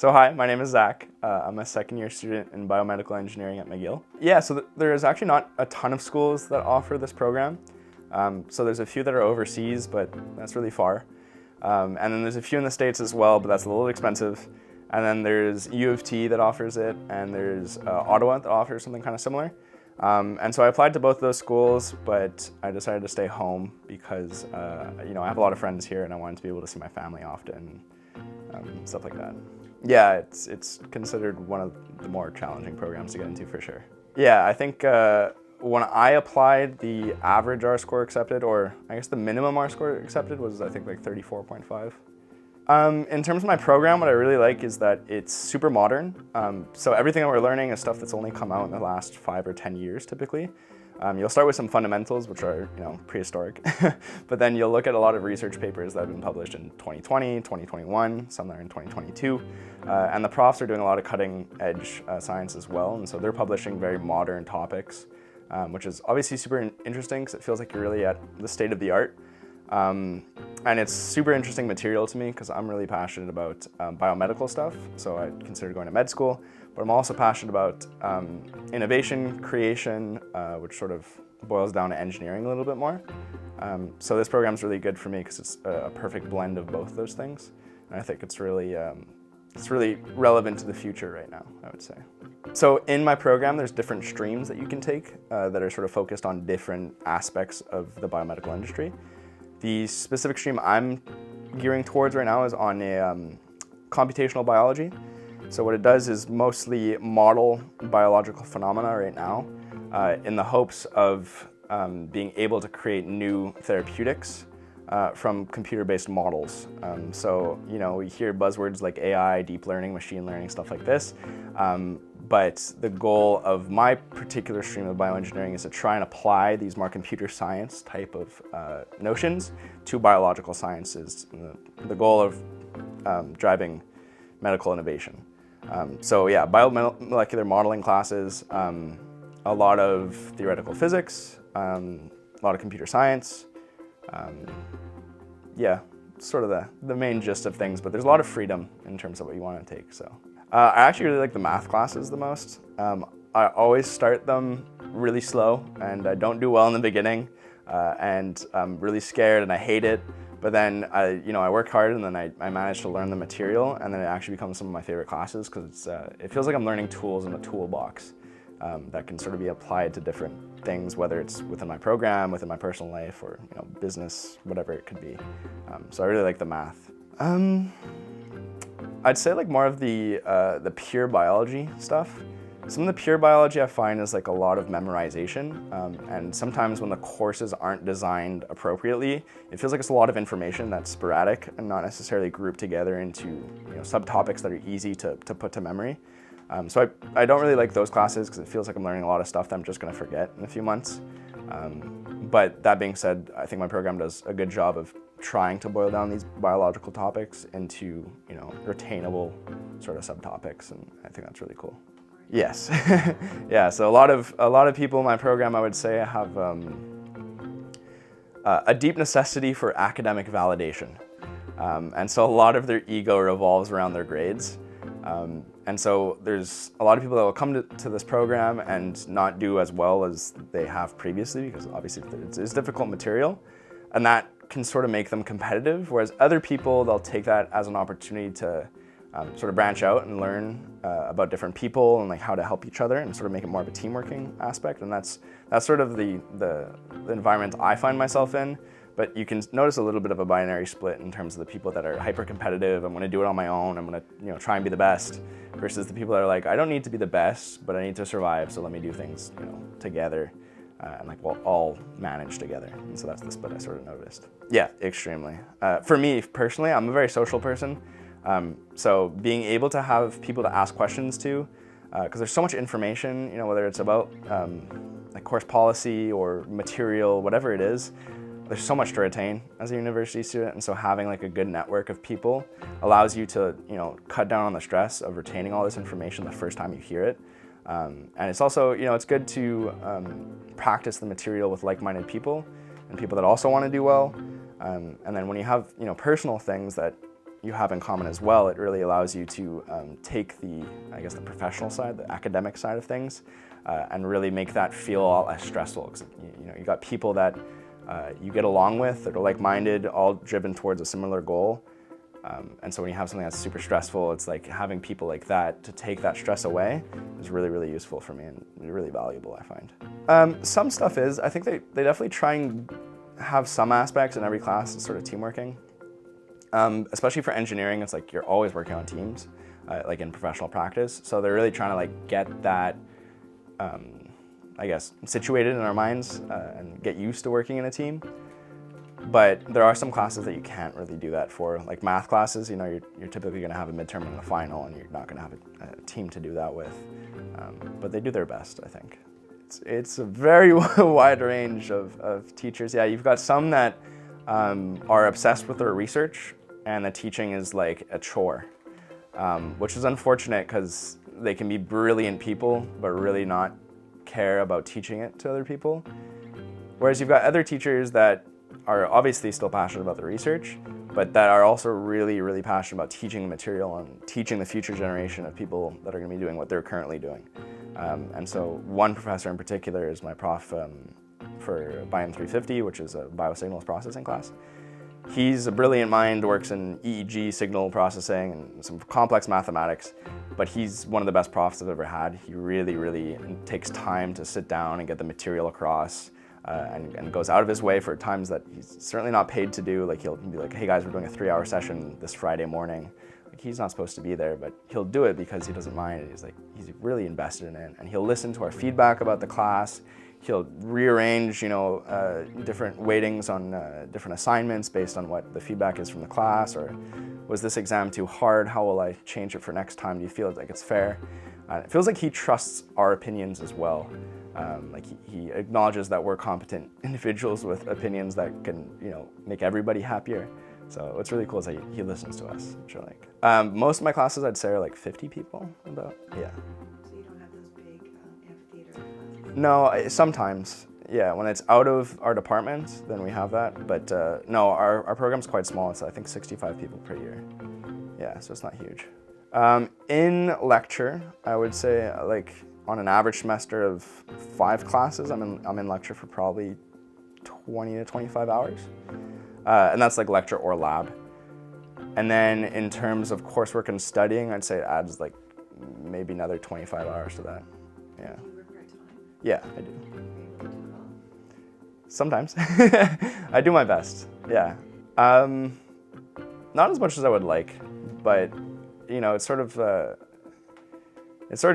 So hi, my name is Zach. I'm a second year student in biomedical engineering at McGill. Yeah, so there's actually not a ton of schools that offer this program. So there's a few that are overseas, but that's really far. And then there's a few in the States as well, but that's a little expensive. And then there's U of T that offers it, and there's Ottawa that offers something kind of similar. And so I applied to both those schools, but I decided to stay home because I have a lot of friends here and I wanted to be able to see my family often, stuff like that. Yeah, it's considered one of the more challenging programs to get into for sure. Yeah, I think when I applied, the average R score accepted, or I guess the minimum R score accepted was I think like 34.5. In terms of my program, what I really like is that it's super modern. So everything that we're learning is stuff that's only come out in the last 5 or 10 years typically. You'll start with some fundamentals, which are prehistoric, but then you'll look at a lot of research papers that have been published in 2020, 2021, some that are in 2022, and the profs are doing a lot of cutting edge science as well, and so they're publishing very modern topics, which is obviously super interesting because it feels like you're really at the state of the art. And it's super interesting material to me because I'm really passionate about biomedical stuff, so I considered going to med school, but I'm also passionate about innovation, creation, which sort of boils down to engineering a little bit more. So this program's really good for me because it's a perfect blend of both those things, and I think it's really relevant to the future right now, I would say. So in my program, there's different streams that you can take that are sort of focused on different aspects of the biomedical industry. The specific stream I'm gearing towards right now is on a computational biology. So what it does is mostly model biological phenomena right now in the hopes of being able to create new therapeutics from computer-based models. So we hear buzzwords like AI, deep learning, machine learning, stuff like this. But the goal of my particular stream of bioengineering is to try and apply these more computer science type of notions to biological sciences. The goal of driving medical innovation. So yeah, biomolecular modeling classes, a lot of theoretical physics, a lot of computer science. Yeah, sort of the main gist of things, but there's a lot of freedom in terms of what you want to take. So I actually really like the math classes the most. I always start them really slow and I don't do well in the beginning, and I'm really scared and I hate it. But then I work hard and then I manage to learn the material, and then it actually becomes some of my favorite classes because it feels like I'm learning tools in a toolbox that can sort of be applied to different things, whether it's within my program, within my personal life, or business, whatever it could be. So I really like the math. I'd say like more of the pure biology stuff. Some of the pure biology I find is like a lot of memorization, and sometimes when the courses aren't designed appropriately, it feels like it's a lot of information that's sporadic and not necessarily grouped together into subtopics that are easy to put to memory. So I don't really like those classes because it feels like I'm learning a lot of stuff that I'm just going to forget in a few months. But that being said, I think my program does a good job of trying to boil down these biological topics into retainable sort of subtopics, and I think that's really cool. Yes, yeah. So a lot of people in my program, I would say, have a deep necessity for academic validation, and so a lot of their ego revolves around their grades. And so there's a lot of people that will come to this program and not do as well as they have previously because obviously it's difficult material, and that can sort of make them competitive, whereas other people, they'll take that as an opportunity to sort of branch out and learn about different people and like how to help each other and sort of make it more of a team working aspect, and that's sort of the environment I find myself in. But you can notice a little bit of a binary split in terms of the people that are hyper competitive. I'm going to do it on my own. I'm going to try and be the best, versus the people that are like, I don't need to be the best, but I need to survive. So let me do things together, and like we'll all manage together. And so that's the split I sort of noticed. Yeah, extremely. For me personally, I'm a very social person. So being able to have people to ask questions to, because there's so much information, whether it's about like course policy or material, whatever it is. There's so much to retain as a university student, and so having like a good network of people allows you to cut down on the stress of retaining all this information the first time you hear it. And it's also it's good to practice the material with like-minded people and people that also want to do well. And then when you have personal things that you have in common as well, it really allows you to take the, I guess, the professional side, the academic side of things, and really make that feel a lot less stressful. Because you got people that you get along with that are like-minded, all driven towards a similar goal. And so when you have something that's super stressful, it's like having people like that to take that stress away is really, really useful for me and really valuable, I find. Some stuff is, I think they definitely try and have some aspects in every class is sort of teamworking. Especially for engineering, it's like you're always working on teams, like in professional practice. So they're really trying to like get that, I guess, situated in our minds and get used to working in a team. But there are some classes that you can't really do that for, like math classes. You're typically going to have a midterm and a final, and you're not going to have a team to do that with. But they do their best, I think. It's a very wide range of teachers. Yeah, you've got some that are obsessed with their research, and the teaching is like a chore, which is unfortunate because they can be brilliant people, but really not care about teaching it to other people. Whereas you've got other teachers that are obviously still passionate about the research, but that are also really, really passionate about teaching the material and teaching the future generation of people that are going to be doing what they're currently doing. And so one professor in particular is my prof for BioM 350, which is a biosignals processing class. He's a brilliant mind, works in EEG signal processing and some complex mathematics, but he's one of the best profs I've ever had. He really, really takes time to sit down and get the material across. And goes out of his way for times that he's certainly not paid to do. Like he'll be like, hey guys, we're doing a 3-hour session this Friday morning. Like he's not supposed to be there, but he'll do it because he doesn't mind it. He's really invested in it, and he'll listen to our feedback about the class. He'll rearrange, different weightings on different assignments based on what the feedback is from the class, or was this exam too hard? How will I change it for next time? Do you feel like it's fair? It feels like he trusts our opinions as well. Like he acknowledges that we're competent individuals with opinions that can, make everybody happier. So what's really cool is that he listens to us, which I like. Most of my classes, I'd say, are like 50 people, about, yeah. So you don't have those big amphitheater classes? No, sometimes, yeah. When it's out of our department, then we have that. But no, our program's quite small. It's, I think, 65 people per year. Yeah, so it's not huge. In lecture, I would say, like, on an average semester of 5 classes, I'm in lecture for probably 20 to 25 hours. And that's like lecture or lab. And then in terms of coursework and studying, I'd say it adds like maybe another 25 hours to that. Yeah. Do you work part-time? Yeah, I do. Are you able to do it all? Sometimes. I do my best, yeah. Not as much as I would like, but it's sort of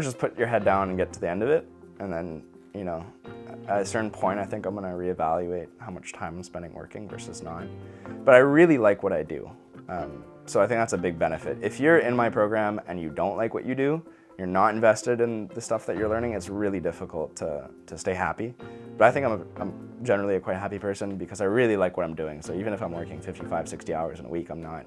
just put your head down and get to the end of it. And then, at a certain point, I think I'm gonna reevaluate how much time I'm spending working versus not. But I really like what I do. So I think that's a big benefit. If you're in my program and you don't like what you do, you're not invested in the stuff that you're learning, it's really difficult to stay happy. But I think I'm generally a quite happy person because I really like what I'm doing. So even if I'm working 55, 60 hours in a week, I'm not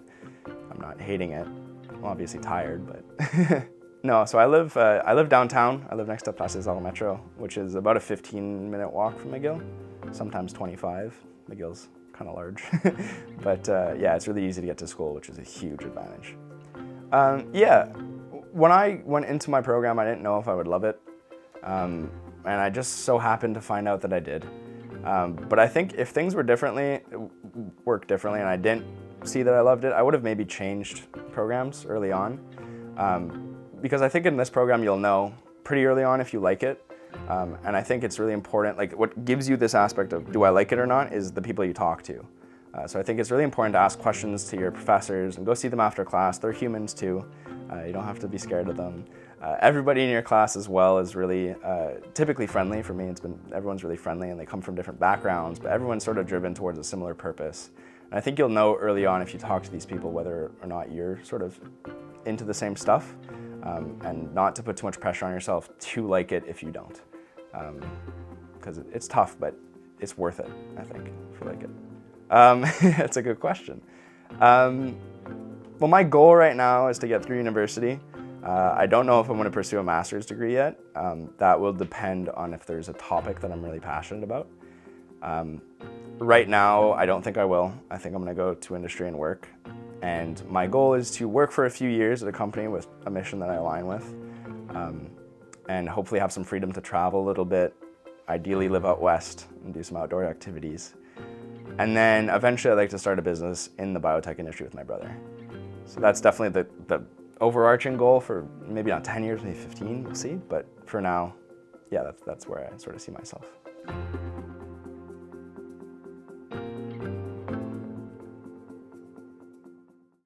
hating it. I'm obviously tired, but no. So I live downtown. I live next to Place des Arts Metro, which is about a 15-minute walk from McGill, sometimes 25. McGill's kind of large, but yeah, it's really easy to get to school, which is a huge advantage. Yeah, when I went into my program, I didn't know if I would love it, and I just so happened to find out that I did. But I think if things were worked differently, and I didn't see that I loved it, I would have maybe changed programs early on. Because I think in this program you'll know pretty early on if you like it. And I think it's really important, like what gives you this aspect of do I like it or not is the people you talk to. So I think it's really important to ask questions to your professors and go see them after class. They're humans too. You don't have to be scared of them. Everybody in your class as well is really typically friendly. For me, everyone's really friendly and they come from different backgrounds, but everyone's sort of driven towards a similar purpose. And I think you'll know early on if you talk to these people whether or not you're sort of into the same stuff. And not to put too much pressure on yourself to like it if you don't. Because it's tough, but it's worth it, I think, if you like it. That's a good question. Well, my goal right now is to get through university. I don't know if I'm going to pursue a master's degree yet. That will depend on if there's a topic that I'm really passionate about. Right now, I don't think I will. I think I'm going to go to industry and work. And my goal is to work for a few years at a company with a mission that I align with, and hopefully have some freedom to travel a little bit, ideally live out west and do some outdoor activities. And then eventually I'd like to start a business in the biotech industry with my brother. So that's definitely the overarching goal for maybe not 10 years, maybe 15, we'll see. But for now, yeah, that's where I sort of see myself.